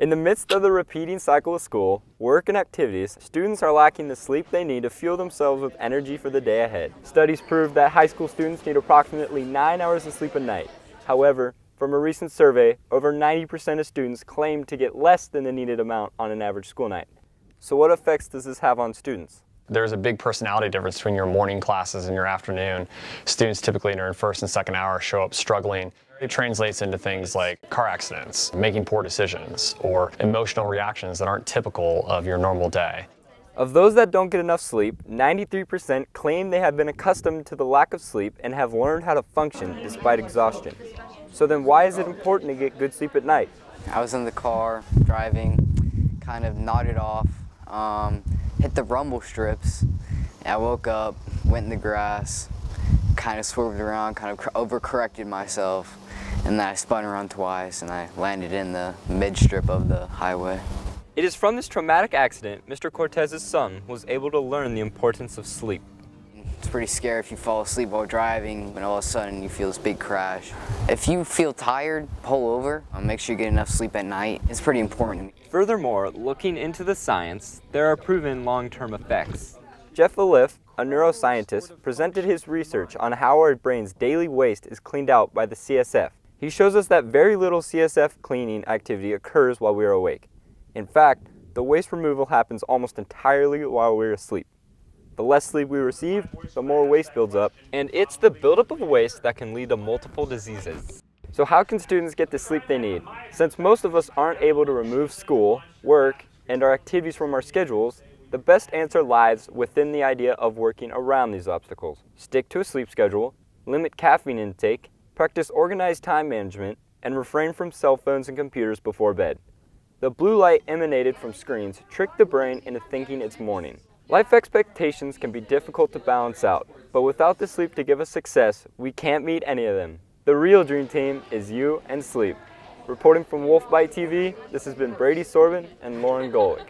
In the midst of the repeating cycle of school, work, and activities, students are lacking the sleep they need to fuel themselves with energy for the day ahead. Studies prove that high school students need approximately 9 hours of sleep a night. However, from a recent survey, over 90% of students claim to get less than the needed amount on an average school night. So what effects does this have on students? There's a big personality difference between your morning classes and your afternoon. Students typically in their first and second hour show up struggling. It translates into things like car accidents, making poor decisions, or emotional reactions that aren't typical of your normal day. Of those that don't get enough sleep, 93% claim they have been accustomed to the lack of sleep and have learned how to function despite exhaustion. So then why is it important to get good sleep at night? I was in the car, driving, kind of nodded off, hit the rumble strips. I woke up, went in the grass, kind of swerved around, kind of overcorrected myself, and then I spun around twice and I landed in the mid-strip of the highway. It is from this traumatic accident Mr. Cortez's son was able to learn the importance of sleep. It's pretty scary if you fall asleep while driving and all of a sudden you feel this big crash. If you feel tired, pull over. Make sure you get enough sleep at night. It's pretty important. Furthermore, looking into the science, there are proven long-term effects. Jeff Aliff, a neuroscientist, presented his research on how our brain's daily waste is cleaned out by the CSF. He shows us that very little CSF cleaning activity occurs while we are awake. In fact, the waste removal happens almost entirely while we're asleep. The less sleep we receive, the more waste builds up, and it's the buildup of waste that can lead to multiple diseases. So how can students get the sleep they need? Since most of us aren't able to remove school, work, and our activities from our schedules, the best answer lies within the idea of working around these obstacles. Stick to a sleep schedule, limit caffeine intake, practice organized time management, and refrain from cell phones and computers before bed. The blue light emanated from screens trick the brain into thinking it's morning. Life expectations can be difficult to balance out, but without the sleep to give us success, we can't meet any of them. The real dream team is you and sleep. Reporting from Wolfbyte TV, this has been Brady, Sorbin, and Lauren Golec.